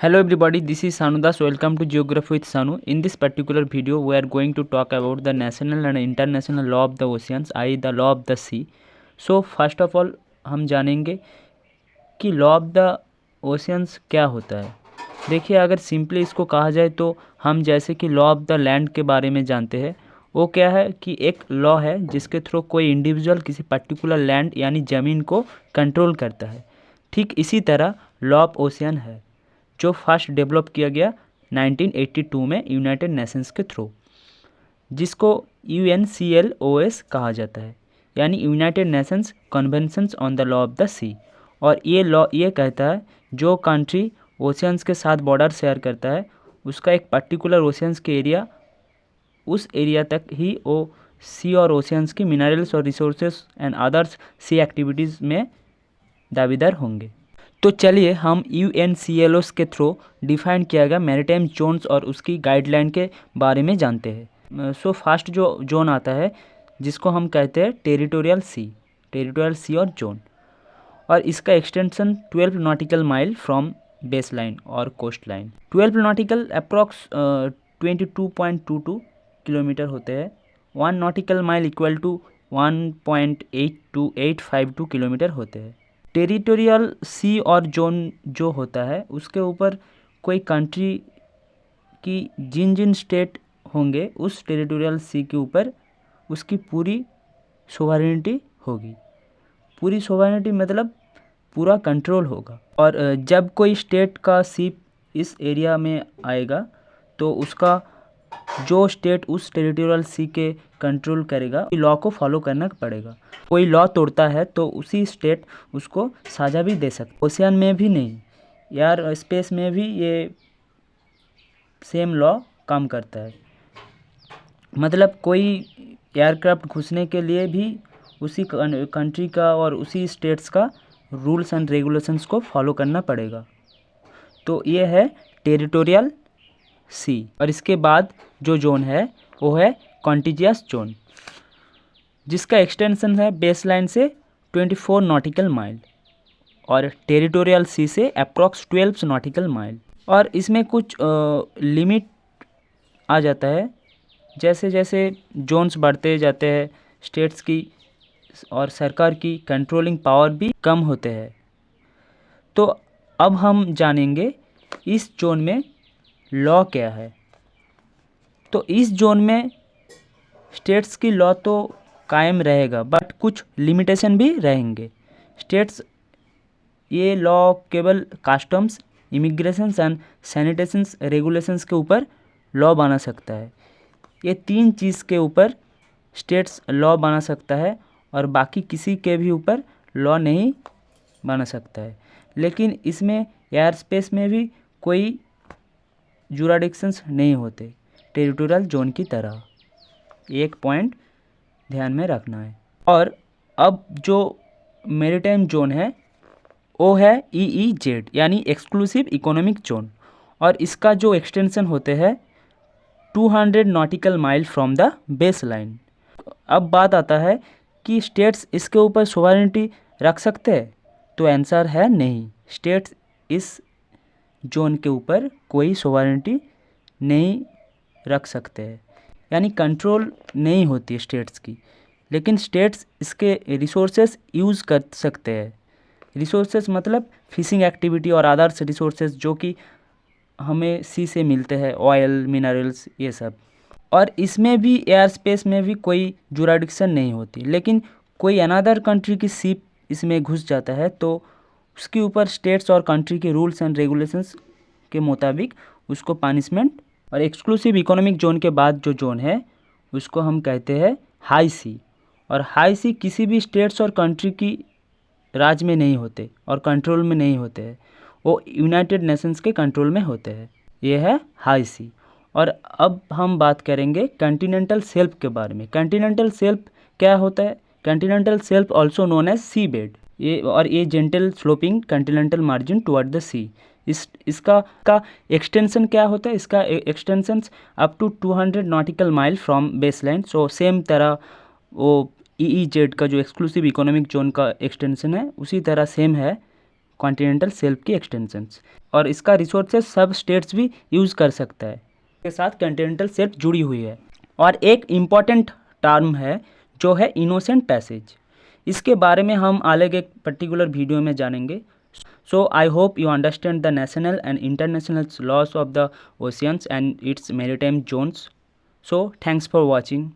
Hello everybody, this is Sanu Das. Welcome to Geography with Sanu. In this particular video, we are going to talk about the national and international law of the oceans, i.e. the law of the sea. So first of all, हम जानेंगे कि law of the oceans क्या होता है। देखिए, अगर simply इसको कहा जाए तो हम जैसे कि लॉ ऑफ द लैंड के बारे में जानते हैं। वो क्या है कि एक लॉ है जिसके थ्रू कोई इंडिविजुअल किसी पर्टिकुलर लैंड यानी ज़मीन को कंट्रोल करता है। ठीक इसी तरह लॉ ऑफ ओशियन है जो फर्स्ट डेवलप किया गया 1982 में यूनाइटेड नेशंस के थ्रू, जिसको UNCLOS कहा जाता है, यानी United Nations conventions on the law of the sea. और ये लॉ ये कहता है जो कंट्री ओशियंस के साथ बॉर्डर शेयर करता है उसका एक पर्टिकुलर ओशियंस के एरिया, उस एरिया तक ही वो सी और ओशियंस की मिनरल्स और resources and others sea activities में दावेदार होंगे। तो चलिए हम UNCLOS के थ्रू डिफाइन किया गया मैरीटाइम जोन्स और उसकी गाइडलाइन के बारे में जानते हैं। सो फर्स्ट जो जोन आता है जिसको हम कहते हैं टेरिटोरियल सी और जोन, और इसका extension 12 nautical mile from base line और coast line. 12 nautical approx 22.22 kilometre होते हैं। 1 nautical mile equal to 1.82852 kilometre होते हैं। टेरिटोरियल सी और जोन जो होता है उसके ऊपर कोई कंट्री की जिन स्टेट होंगे उस टेरिटोरियल सी के ऊपर उसकी पूरी सोवरेनिटी होगी। पूरी सोवरेनिटी मतलब पूरा कंट्रोल होगा। और जब कोई स्टेट का शिप इस एरिया में आएगा तो उसका जो स्टेट उस टेरिटोरियल सी के कंट्रोल करेगा लॉ को फॉलो करना पड़ेगा। कोई लॉ तोड़ता है तो उसी स्टेट उसको सजा भी दे सकता है। ओशियन में भी नहीं यार, स्पेस में भी ये सेम लॉ काम करता है। मतलब कोई एयरक्राफ्ट घुसने के लिए भी उसी कंट्री का और उसी स्टेट्स का रूल्स एंड रेगुलेशंस को फॉलो करना पड़ेगा। तो ये है टेरिटोरियल सी। और इसके बाद जो जोन है वो है कॉन्टिजियस जोन, जिसका एक्सटेंशन है बेस लाइन से 24 नॉटिकल माइल और टेरिटोरियल सी से अप्रॉक्स 12 नॉटिकल माइल। और इसमें कुछ लिमिट आ जाता है। जैसे जैसे जोन्स बढ़ते जाते हैं स्टेट्स की और सरकार की कंट्रोलिंग पावर भी कम होते हैं। तो अब हम जानेंगे इस जोन में लॉ क्या है। तो इस जोन में स्टेट्स की लॉ तो कायम रहेगा बट कुछ लिमिटेशन भी रहेंगे। स्टेट्स ये लॉ केवल कस्टम्स, इमिग्रेशंस एंड सैनिटेशंस रेगुलेशंस के ऊपर लॉ बना सकता है। ये 3 चीज़ के ऊपर स्टेट्स लॉ बना सकता है और बाकी किसी के भी ऊपर लॉ नहीं बना सकता है। लेकिन इसमें एयर स्पेस में भी कोई जुराडिक्शंस नहीं होते टेरिटोरियल जोन की तरह। एक पॉइंट ध्यान में रखना है। और अब जो मैरीटाइम जोन है वो है EEZ यानी एक्सक्लूसिव इकोनॉमिक जोन, और इसका जो एक्सटेंशन होते हैं 200 nautical mile from the base line. अब बात आता है कि स्टेट्स इसके ऊपर सोवरेनिटी रख सकते हैं, तो आंसर है नहीं। स्टेट्स इस जोन के ऊपर कोई सोवरेनिटी नहीं रख सकते हैं, यानी कंट्रोल नहीं होती स्टेट्स की। लेकिन स्टेट्स इसके रिसोर्सेज यूज़ कर सकते हैं। रिसोर्सेज मतलब फिशिंग एक्टिविटी और अदर्स रिसोर्सेज जो कि हमें सी से मिलते हैं, ऑयल, मिनरल्स, ये सब। और इसमें भी एयर स्पेस में भी कोई जुराडिक्शन नहीं होती। लेकिन कोई अनदर कंट्री की शिप इसमें घुस जाता है तो उसके ऊपर स्टेट्स और कंट्री के रूल्स एंड रेगुलेशंस के मुताबिक उसको पनिशमेंट। और एक्सक्लूसिव इकोनॉमिक जोन के बाद जो जोन है उसको हम कहते हैं हाई सी। और हाई सी किसी भी स्टेट्स और कंट्री की राज में नहीं होते और कंट्रोल में नहीं होते हैं, वो यूनाइटेड नेशंस के कंट्रोल में होते हैं। ये है हाई सी। और अब हम बात करेंगे कॉन्टिनेंटल शेल्फ के बारे में। कॉन्टिनेंटल शेल्फ क्या होता है? Continental shelf also known as sea bed. ये gentle sloping continental margin toward the sea. इसका एक्सटेंशन क्या होता है? इसका extension up to 200 nautical mile from base line. So same तरह वो EEZ का जो एक्सक्लूसिव इकोनॉमिक जोन का एक्सटेंशन है उसी तरह सेम है कॉन्टिनेंटल शेल्फ की एक्सटेंशंस। और इसका रिसोर्सेज सब स्टेट्स भी यूज़ कर सकता है, के साथ कॉन्टिनेंटल शेल्फ जुड़ी हुई है। और एक इम्पॉर्टेंट टर्म है जो है इनोसेंट पैसेज, इसके बारे में हम अलग एक पर्टिकुलर वीडियो में जानेंगे। So I hope you understand the national and international laws of the oceans and its maritime zones. So thanks for watching.